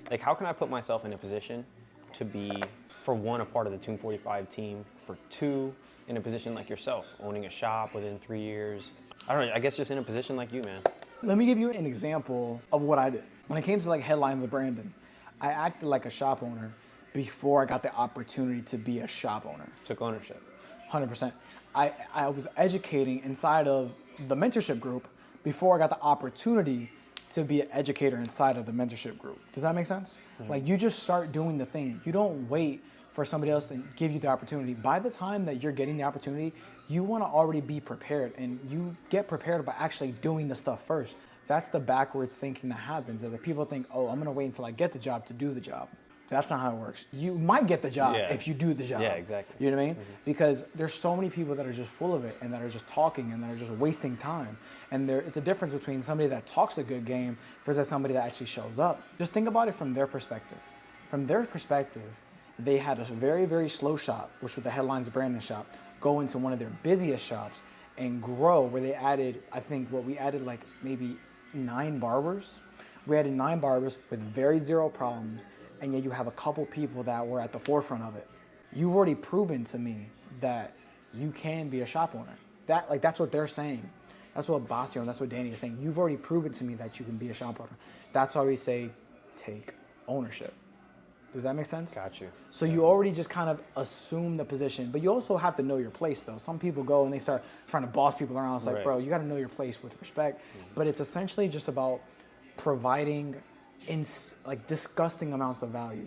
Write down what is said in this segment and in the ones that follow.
Like, how can I put myself in a position to be, for one, a part of the Tune 45 team, for two, in a position like yourself, owning a shop within 3 years? I don't know, I guess just in a position like you, man. Let me give you an example of what I did. When it came to like headlines of Brandon, I acted like a shop owner before I got the opportunity to be a shop owner. Took ownership. 100%. I was educating inside of the mentorship group before I got the opportunity to be an educator inside of the mentorship group. Does that make sense? Like, you just start doing the thing. You don't wait for somebody else to give you the opportunity. By the time that you're getting the opportunity, you want to already be prepared, and you get prepared by actually doing the stuff first. That's the backwards thinking that happens, that the people think, oh, I'm going to wait until I get the job to do the job. That's not how it works. You might get the job if you do the job. Yeah, exactly. You know what I mean? Because there's so many people that are just full of it and that are just talking and that are just wasting time. And it's a difference between somebody that talks a good game versus somebody that actually shows up. Just think about it from their perspective. From their perspective, they had a very, very slow shop, which was the Headlines Brandon shop, go into one of their busiest shops and grow, where they added, I think we added like maybe 9 barbers. We added 9 barbers with very zero problems, and yet you have a couple people that were at the forefront of it. You've already proven to me that you can be a shop owner. That's what they're saying. That's what Basio and that's what Danny is saying. You've already proven to me that you can be a shop owner. That's why we say take ownership. Does that make sense? Got you. So you already just kind of assume the position, but you also have to know your place though. Some people go and they start trying to boss people around. It's like, bro, you got to know your place with respect. But it's essentially just about providing disgusting amounts of value.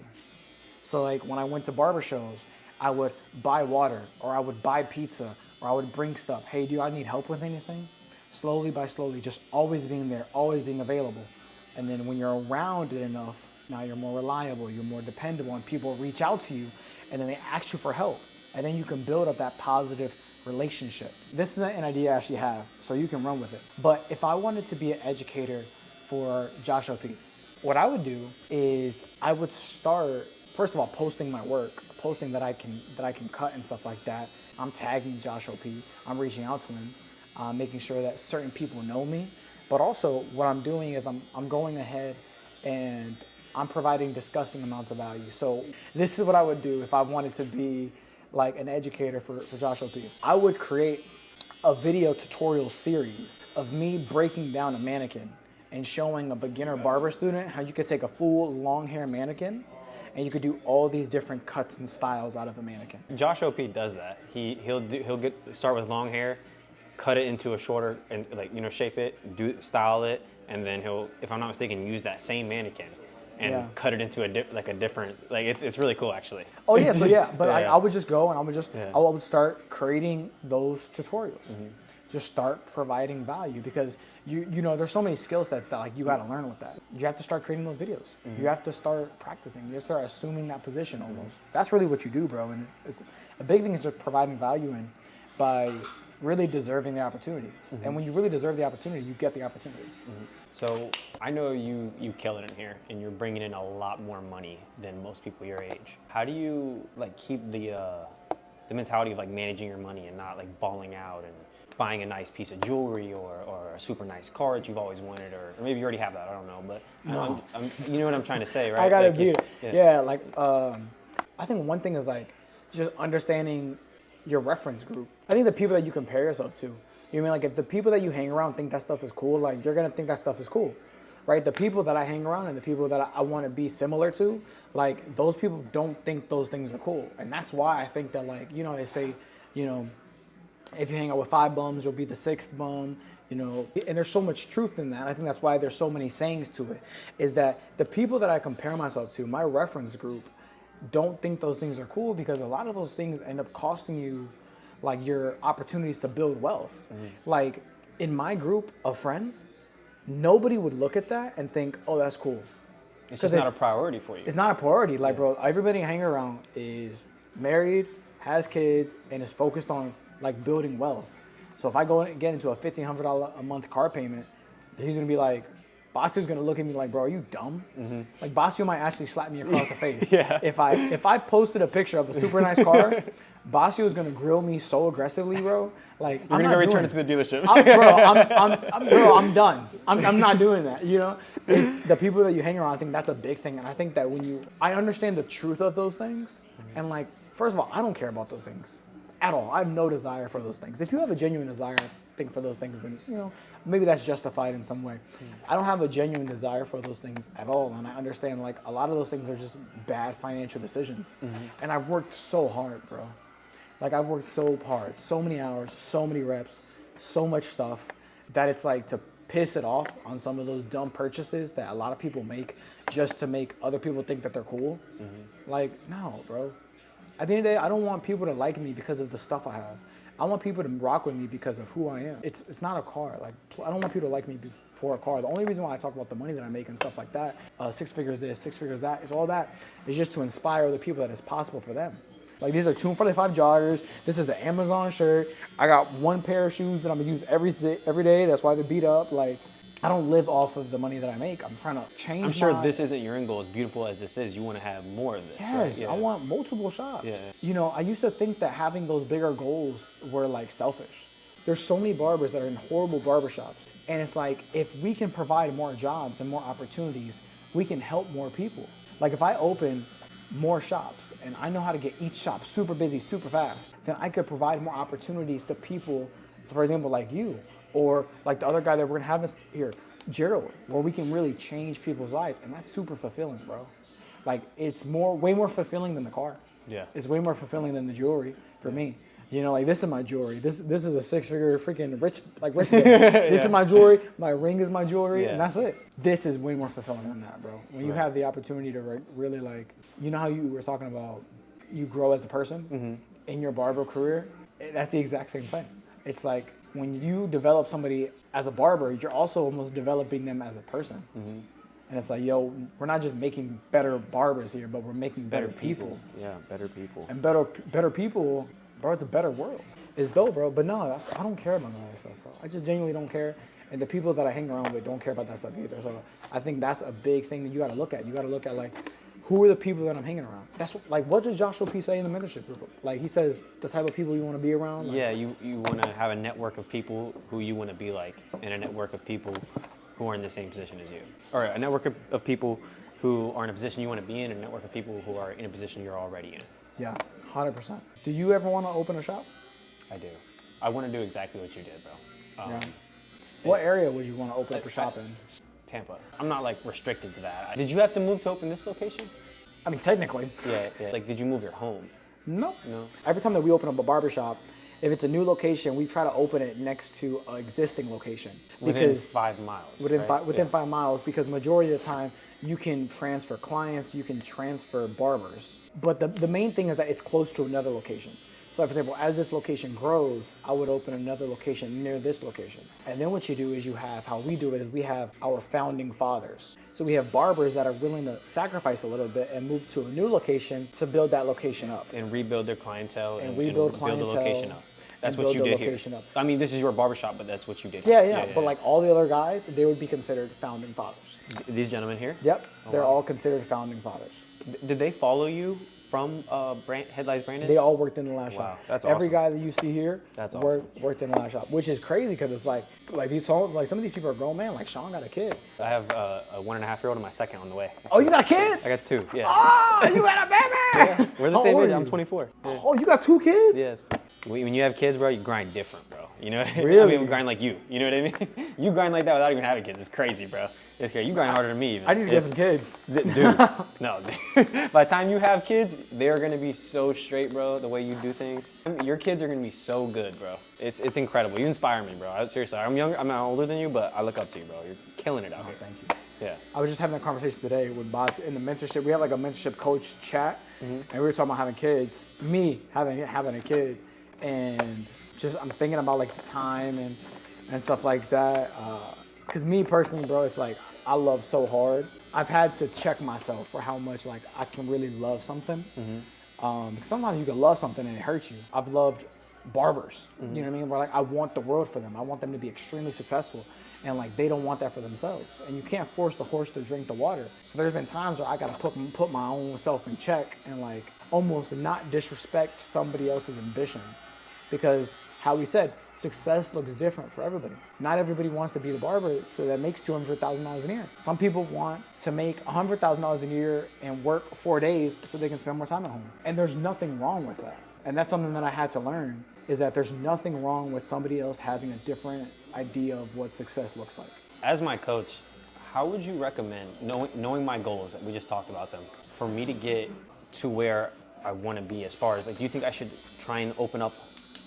So like when I went to barber shows, I would buy water or I would buy pizza or I would bring stuff. Hey, do I need help with anything? Slowly by slowly, just always being there, always being available. And then when you're around it enough, now you're more reliable, you're more dependable, and people reach out to you and then they ask you for help. And then you can build up that positive relationship. This is an idea I actually have, so you can run with it. But if I wanted to be an educator for Josh OP, what I would do is I would start, first of all, posting my work, posting that I can cut and stuff like that. I'm tagging Josh OP, I'm reaching out to him, making sure that certain people know me. But also what I'm doing is I'm going ahead and I'm providing disgusting amounts of value. So this is what I would do if I wanted to be like an educator for Josh OP. I would create a video tutorial series of me breaking down a mannequin and showing a beginner barber student how you could take a full long hair mannequin and you could do all these different cuts and styles out of a mannequin. Josh OP does that. He'll start with long hair, cut it into a shorter and shape it, style it, and then he'll, if I'm not mistaken, use that same mannequin and cut it into a different, it's really cool actually. Oh yeah, so yeah, but I would just go and I would start creating those tutorials. Just start providing value because you know there's so many skill sets that you got to learn with that. You have to start creating those videos. You have to start practicing. You have to start assuming that position almost. That's really what you do, bro. And it's a big thing is just providing value and by really deserving the opportunity. And when you really deserve the opportunity, you get the opportunity. So I know you kill it in here and you're bringing in a lot more money than most people your age. How do you keep the mentality of managing your money and not balling out and buying a nice piece of jewelry or a super nice car that you've always wanted, or maybe you already have that, I don't know, but no. You know what I'm trying to say, right? I gotta be it. Yeah, I think one thing is just understanding your reference group. I think the people that you compare yourself to, you mean if the people that you hang around think that stuff is cool, you're gonna think that stuff is cool, right? The people that I hang around and the people that I want to be similar to, those people don't think those things are cool, and that's why I think that they say, if you hang out with 5 bums, you'll be the 6th bum, and there's so much truth in that. I think that's why there's so many sayings to it, is that the people that I compare myself to, my reference group, don't think those things are cool because a lot of those things end up costing you your opportunities to build wealth. In my group of friends, nobody would look at that and think, oh, that's cool. It's just not a priority for you. It's not a priority. Bro, everybody hanging around is married, has kids, and is focused on building wealth. So if I go and get into a $1,500 a month car payment, he's gonna be like, Basu's gonna look at me like, bro, are you dumb? Like Basu might actually slap me across the face. Yeah. If I posted a picture of a super nice car, Basu is gonna grill me so aggressively, bro. Like We're gonna go return it to the dealership. I'm done. I'm not doing that. You know, it's the people that you hang around. I think that's a big thing, and I think that I understand the truth of those things, and like, first of all, I don't care about those things at all. I have no desire for those things. If you have a genuine desire, for those things, and you know, maybe that's justified in some way. I don't have a genuine desire for those things at all, and I understand like a lot of those things are just bad financial decisions. And I've worked so hard, bro. Like I've worked so hard, so many hours, so many reps, so much stuff, that it's like to piss it off on some of those dumb purchases that a lot of people make just to make other people think that they're cool. Like, no, bro. At the end of the day, I don't want people to like me because of the stuff I have. I want people to rock with me because of who I am. It's not a car. Like, I don't want people to like me for a car. The only reason why I talk about the money that I make and stuff like that, 6 figures this, 6 figures that, is all that is just to inspire other people that it's possible for them. Like, these are 245 joggers. This is the Amazon shirt. I got one pair of shoes that I'm gonna use every day. That's why they're beat up. Like, I don't live off of the money that I make. I'm trying to change. I'm sure this isn't your end goal. As beautiful as this is, you want to have more of this. Yes, right? Yeah. I want multiple shops. Yeah. You know, I used to think that having those bigger goals were like selfish. There's so many barbers that are in horrible barbershops. And it's like, if we can provide more jobs and more opportunities, we can help more people. Like if I open more shops and I know how to get each shop super busy, super fast, then I could provide more opportunities to people, for example, like you, or like the other guy that we're gonna have here, Gerald, where we can really change people's life, and that's super fulfilling, bro. Like it's way more fulfilling than the car. Yeah. It's way more fulfilling than the jewelry for me. You know, like this is my jewelry. This is a 6-figure freaking rich man. This is my jewelry. My ring is my jewelry, and that's it. This is way more fulfilling than that, bro. When you have the opportunity to really like, you know how you were talking about you grow as a person in your barber career. That's the exact same thing. It's like, when you develop somebody as a barber, you're also almost developing them as a person. And it's like, yo, we're not just making better barbers here, but we're making better people. Yeah, better people. And better people, bro, it's a better world. It's dope, bro. But no, I don't care about none of that stuff, bro. I just genuinely don't care. And the people that I hang around with don't care about that stuff either. So I think that's a big thing that you got to look at. You got to look at like, who are the people that I'm hanging around? That's what does Joshua P say in the mentorship group? Like he says, the type of people you want to be around. Like, yeah, you want to have a network of people who you want to be like, and a network of people who are in the same position as you. Or a network of people who are in a position you want to be in, and a network of people who are in a position you're already in. Yeah, 100%. Do you ever want to open a shop? I do. I want to do exactly what you did, bro. Yeah. What area would you want to open up a shop in? Tampa. I'm not like restricted to that. Did you have to move to open this location? I mean, technically. Yeah. Like, did you move your home? No. Every time that we open up a barbershop, if it's a new location, we try to open it next to an existing location. Within 5 miles. Within 5 miles, because majority of the time, you can transfer clients, you can transfer barbers. But the main thing is that it's close to another location. So for example, as this location grows, I would open another location near this location. And then what you do is how we do it is we have our founding fathers. So we have barbers that are willing to sacrifice a little bit and move to a new location to build that location up. And rebuild their clientele and rebuild the location up. That's what you did here. Up. I mean, this is your barbershop, but that's what you did. Yeah. But like all the other guys, they would be considered founding fathers. These gentlemen here? Yep. They're all considered founding fathers. Did they follow you from Headlights Branded? They all worked in the last shop. That's awesome. Every guy that you see here worked in the last shop, which is crazy because it's like these homes, like some of these people are grown men. Like Sean got a kid. I have a 1.5-year-old and my second on the way. Actually. Oh, you got a kid? I got 2. Yeah. Oh, you got a baby! Yeah. We're the same age. I'm 24. Yeah. Oh, you got 2 kids? Yes. When you have kids, bro, you grind different, bro. You know what I mean? Really? I mean, grind like you. You know what I mean? You grind like that without even having kids. It's crazy, bro. It's crazy. You grind harder than me, even. I need to get some kids. Dude, no. By the time you have kids, they're going to be so straight, bro, the way you do things. Your kids are going to be so good, bro. It's incredible. You inspire me, bro. Seriously, I'm younger. I'm not older than you, but I look up to you, bro. You're killing it out here. Thank you. Yeah. I was just having a conversation today with Boss in the mentorship. We have like a mentorship coach chat, and we were talking about having kids. Me having a kid, and just I'm thinking about like the time and stuff like that. Cause me personally, bro, it's like I love so hard. I've had to check myself for how much like I can really love something. Because sometimes you can love something and it hurts you. I've loved barbers. You know what I mean? Where like I want the world for them. I want them to be extremely successful. and like they don't want that for themselves. And you can't force the horse to drink the water. So there's been times where I gotta put my own self in check and like almost not disrespect somebody else's ambition, because how we said, success looks different for everybody. Not everybody wants to be the barber so that makes $200,000 a year. Some people want to make $100,000 a year and work 4 days so they can spend more time at home. And there's nothing wrong with that. And that's something that I had to learn, is that there's nothing wrong with somebody else having a different idea of what success looks like. As my coach, how would you recommend, knowing my goals, that we just talked about them, for me to get to where I want to be, as far as like, do you think I should try and open up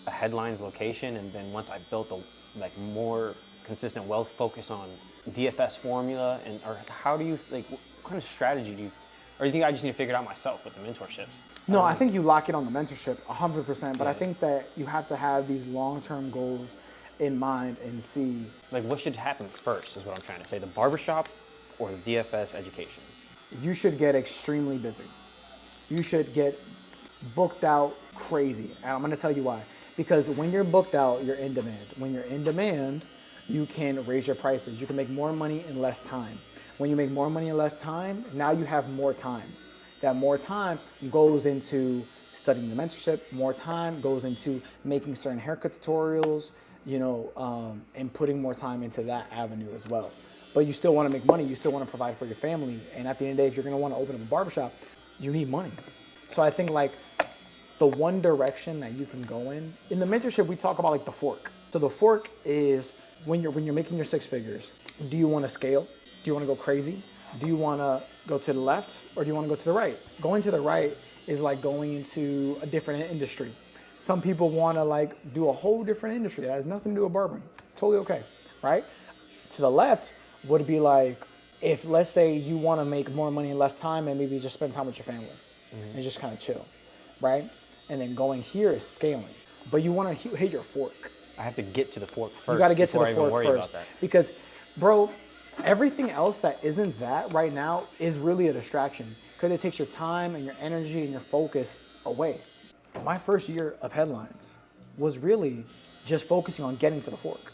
a headlines location, and then once I built a like more consistent wealth, focus on DFS formula, and or how do you like, what kind of strategy do you, or do you think I just need to figure it out myself with the mentorships? No, I think you lock in on the mentorship 100%, but Yeah. I think that you have to have these long-term goals in mind and see. Like, what should happen first is what I'm trying to say, the barbershop or the DFS education? You should get extremely busy. You should get booked out crazy. And I'm gonna tell you why. Because when you're booked out, you're in demand. When you're in demand, you can raise your prices. You can make more money in less time. When you make more money in less time, now you have more time. That more time goes into studying the mentorship, more time goes into making certain haircut tutorials, and putting more time into that avenue as well. But you still want to make money, you still want to provide for your family, and at the end of the day, if you're going to want to open up a barbershop, you need money. So I think like the one direction that you can go in the mentorship, we talk about like the fork. So the fork is when you're making your 6 figures, do you want to scale? Do you want to go crazy? Do you want to go to the left, or do you want to go to the right? Going to the right is like going into a different industry. Some people want to like do a whole different industry that has nothing to do with barbering. Totally okay, right? To the left would be like, if let's say you want to make more money in less time and maybe just spend time with your family and just kind of chill, right? And then going here is scaling, but you want to hit your fork. I have to get to the fork first. You got to get to the before I fork even worry first, about that. because, bro, everything else that isn't that right now is really a distraction, because it takes your time and your energy and your focus away. My first year of headlines was really just focusing on getting to the fork,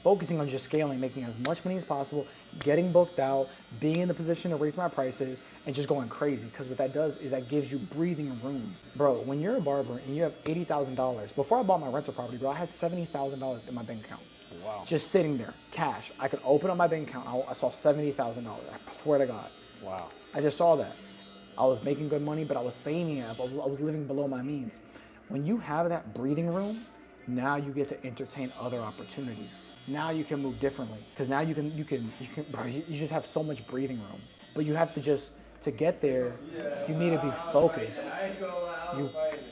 focusing on just scaling, making as much money as possible, getting booked out, being in the position to raise my prices, and just going crazy. Because what that does is that gives you breathing room. Bro, when you're a barber and you have $80,000, before I bought my rental property, bro, I had $70,000 in my bank account. Wow. Just sitting there, cash. I could open up my bank account. I saw $70,000. I swear to God. Wow. I just saw that. I was making good money, but I was saving it. I was living below my means. When you have that breathing room, now you get to entertain other opportunities. Now you can move differently, because now you can, bro, you just have so much breathing room. But you have to get there, you need to be focused.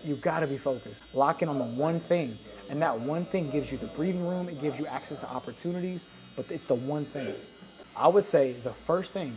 You gotta be focused. Lock in on the one thing. And that one thing gives you the breathing room, it gives you access to opportunities, but it's the one thing. I would say the first thing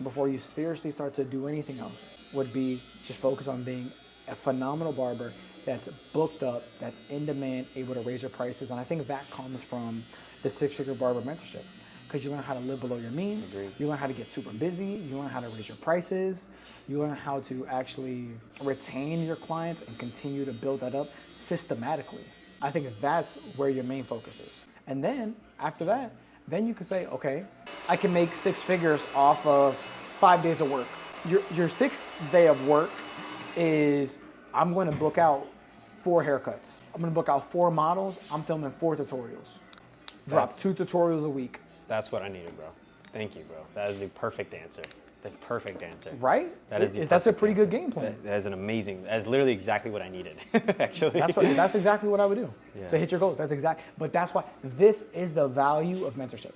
before you seriously start to do anything else would be just focus on being a phenomenal barber that's booked up, that's in demand, able to raise your prices. And I think that comes from the 6-figure barber mentorship, because you learn how to live below your means. Agreed. You learn how to get super busy. You learn how to raise your prices. You learn how to actually retain your clients and continue to build that up systematically. I think that's where your main focus is. And then after that, then you can say, okay, I can make 6 figures off of 5 days of work. Your 6th day of work is, I'm going to book out 4 haircuts. I'm going to book out 4 models. I'm filming 4 tutorials. Drop 2 tutorials a week. That's what I needed, bro. Thank you, bro. That is the perfect answer. The perfect answer. Right? That's a pretty good game plan. That is an amazing, that's literally exactly what I needed, actually. That's exactly what I would do. Yeah. To hit your goals. But that's why this is the value of mentorship.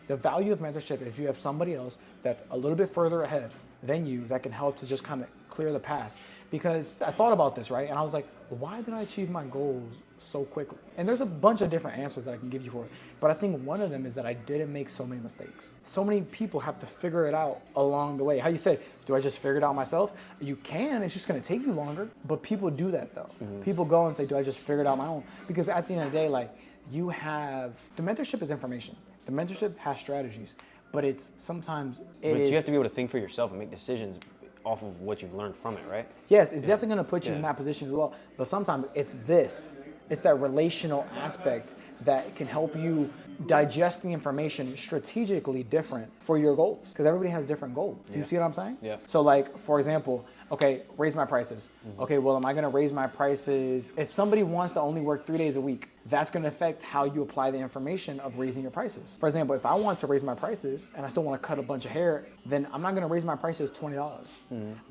The value of mentorship is if you have somebody else that's a little bit further ahead than you that can help to just kind of clear the path. Because I thought about this, right? And I was like, why did I achieve my goals so quickly? And there's a bunch of different answers that I can give you for it. But I think one of them is that I didn't make so many mistakes. So many people have to figure it out along the way. How you said, do I just figure it out myself? You can, it's just gonna take you longer. But people do that though. Mm-hmm. People go and say, do I just figure it out my own? Because at the end of the day, like, you have, the mentorship is information. The mentorship has strategies. But it's sometimes, But you have to be able to think for yourself and make decisions off of what you've learned from it, right? Yes, it's definitely going to put you in that position as well. But sometimes it's that relational aspect that can help you digest the information strategically different for your goals, because everybody has different goals. Do you see what I'm saying? Yeah. So like, for example, okay, raise my prices. Okay, well, am I gonna raise my prices? If somebody wants to only work 3 days a week, that's gonna affect how you apply the information of raising your prices. For example, if I want to raise my prices and I still wanna cut a bunch of hair, then I'm not gonna raise my prices $20.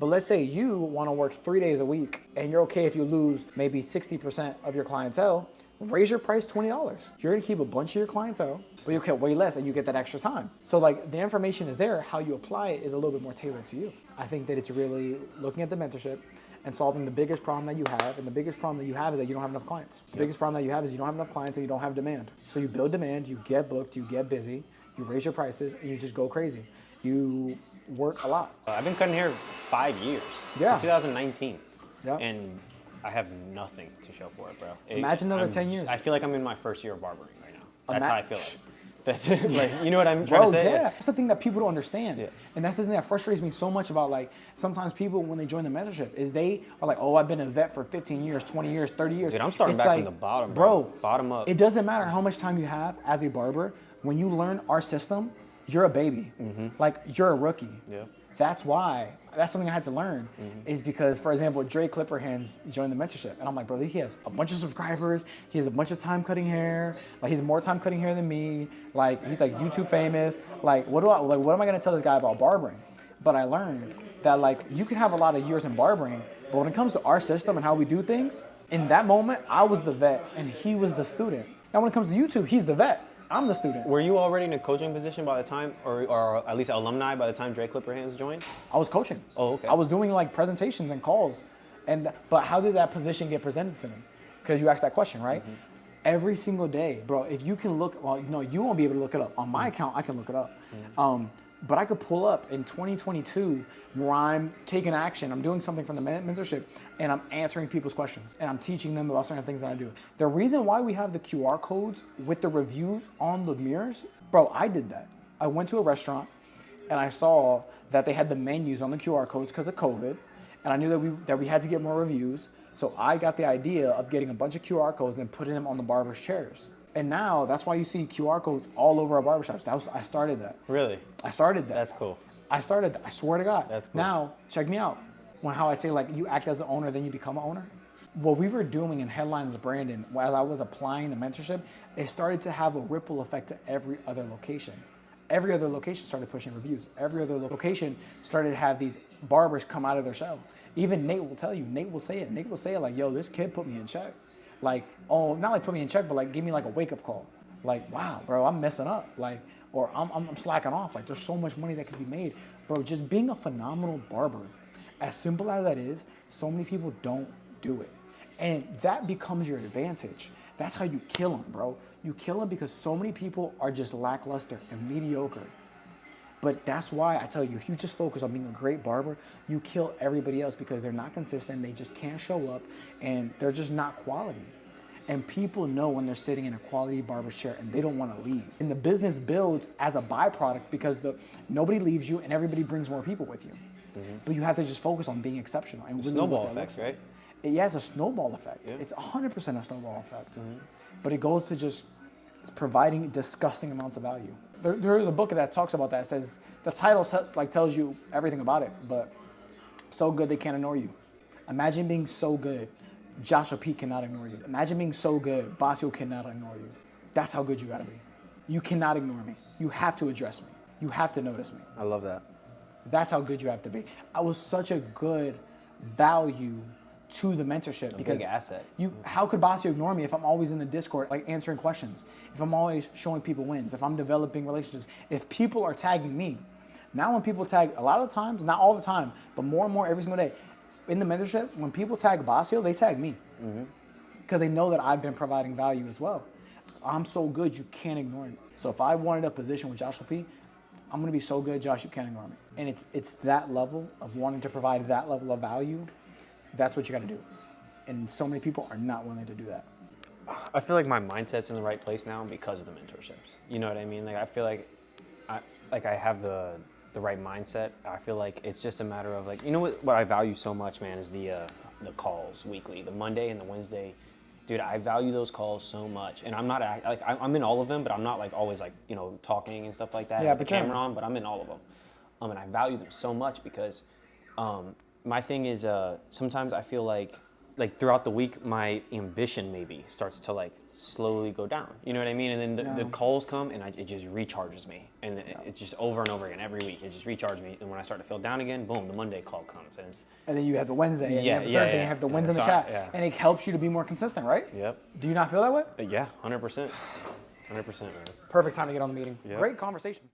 But let's say you wanna work 3 days a week and you're okay if you lose maybe 60% of your clientele, raise your price $20. You're gonna keep a bunch of your clientele, but you'll get way less and you get that extra time. So like, the information is there, how you apply it is a little bit more tailored to you. I think that it's really looking at the mentorship and solving the biggest problem that you have. And the biggest problem that you have is that you don't have enough clients. The biggest problem that you have is you don't have enough clients, so you don't have demand. So you build demand, you get booked, you get busy, you raise your prices, and you just go crazy. You work a lot. I've been cutting hair 5 years, since 2019. Yeah. And I have nothing to show for it, bro. Imagine another 10 years. I feel like I'm in my first year of barbering right now. That's how I feel like. That's it. Like, you know what I'm trying to say? Yeah. That's the thing that people don't understand. Yeah. And that's the thing that frustrates me so much about, like, sometimes people, when they join the mentorship, is they are like, oh, I've been a vet for 15 years, 20 years, 30 years. Dude, I'm starting It's back like, from the bottom, bro. Bottom up. It doesn't matter how much time you have as a barber. When you learn our system, you're a baby. Like, you're a rookie. Yeah. That's why. That's something I had to learn, is because, for example, Dre Clipperhands joined the mentorship, and I'm like, bro, he has a bunch of subscribers, he has a bunch of time cutting hair, like he's more time cutting hair than me, like he's like YouTube famous, like what am I gonna tell this guy about barbering? But I learned that like you can have a lot of years in barbering, but when it comes to our system and how we do things, in that moment I was the vet and he was the student. Now when it comes to YouTube, he's the vet. I'm the student. Were you already in a coaching position by the time, or at least alumni by the time Dre Clipperhands joined? I was coaching. Oh, okay. I was doing like presentations and calls. But how did that position get presented to me? Because you asked that question, right? Every single day, bro, if you can look, well, no, you won't be able to look it up. On my account, I can look it up. But I could pull up in 2022 where I'm taking action, I'm doing something from the mentorship, and I'm answering people's questions, and I'm teaching them about certain things that I do. The reason why we have the QR codes with the reviews on the mirrors, bro, I did that. I went to a restaurant, and I saw that they had the menus on the QR codes because of COVID, and I knew that we had to get more reviews, so I got the idea of getting a bunch of QR codes and putting them on the barber's chairs. And now, that's why you see QR codes all over our barbershops. I started that. Really? I started that. That's cool. I started that. I swear to God. That's cool. Now, check me out. How I say, like, you act as an owner, then you become an owner. What we were doing in Headlines Brandon, while I was applying the mentorship, it started to have a ripple effect to every other location. Every other location started pushing reviews. Every other location started to have these barbers come out of their shell. Even Nate will tell you. Nate will say it like, yo, this kid put me in check. Like, oh, not like put me in check, but like give me like a wake-up call. Like, wow, bro, I'm messing up. Like, or I'm slacking off. Like, there's so much money that could be made. Bro, just being a phenomenal barber, as simple as that is, so many people don't do it. And that becomes your advantage. That's how you kill them, bro. You kill them because so many people are just lackluster and mediocre. But that's why I tell you, if you just focus on being a great barber, you kill everybody else because they're not consistent, they just can't show up, and they're just not quality. And people know when they're sitting in a quality barber chair and they don't want to leave. And the business builds as a byproduct because nobody leaves you and everybody brings more people with you. But you have to just focus on being exceptional. And really snowball effect, right? Yeah, it's a snowball effect. Yeah. It's 100% a snowball effect. But it goes to just providing disgusting amounts of value. There's a book that talks about that. It says, the title like tells you everything about it, but so good they can't ignore you. Imagine being so good, Joshua P cannot ignore you. Imagine being so good, Basio cannot ignore you. That's how good you gotta be. You cannot ignore me. You have to address me. You have to notice me. I love that. That's how good you have to be. I was such a good value to the mentorship because big asset. How could Basio ignore me if I'm always in the Discord, like answering questions, if I'm always showing people wins, if I'm developing relationships, if people are tagging me. Now when people tag, a lot of times, not all the time, but more and more every single day, in the mentorship, when people tag Basio, they tag me. Because they know that I've been providing value as well. I'm so good, you can't ignore me. So if I wanted a position with Joshua P, I'm gonna be so good, Josh, you can't ignore me. And it's that level of wanting to provide that level of value. That's what you got to do. And so many people are not willing to do that. I feel like my mindset's in the right place now because of the mentorships. You know what I mean? Like I feel like I have the right mindset. I feel like it's just a matter of like, you know what I value so much, man, is the calls weekly, the Monday and the Wednesday Dude, I value those calls so much, and I'm not like I'm in all of them, but I'm not like always like talking and stuff like that. Yeah, with the camera on, but I'm in all of them, and I value them so much because my thing is sometimes I feel like throughout the week my ambition maybe starts to like slowly go down. You know what I mean? And then the calls come and it just recharges me, and it's just over and over again every week. It just recharges me, and when I start to feel down again, boom, the Monday call comes, and then you have the Wednesday, and you have the Thursday, and you have the wins in the chat, and it helps you to be more consistent, right? Yep. Do you not feel that way? Yeah, 100%, 100%, man. Perfect time to get on the meeting. Yep. Great conversation.